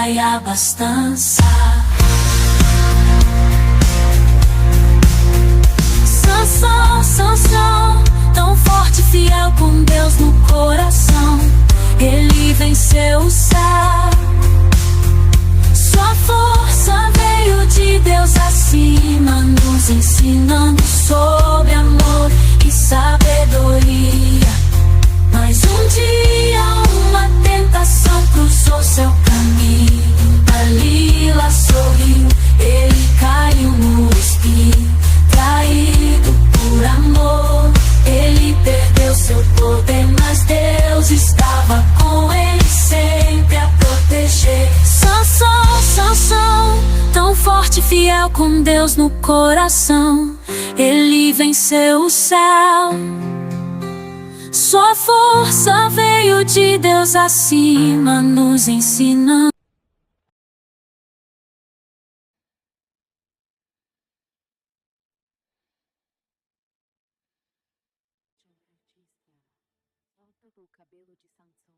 e abastança. Sansão, tão forte e fiel com Deus no coração. Ele venceu o céu. Sua força veio de Deus acima, nos ensinando sobre amor e sabedoria. Mas um dia uma tentação cruzou seu caminho. Dalila sorriu, ele caiu no espinho. Traído por amor, ele perdeu seu poder, mas Deus estava com ele sempre a proteger. Sansão, tão forte e fiel com Deus no coração. Ele venceu o céu. Sua força veio de Deus acima, nos ensinando. O cabelo de Sansão.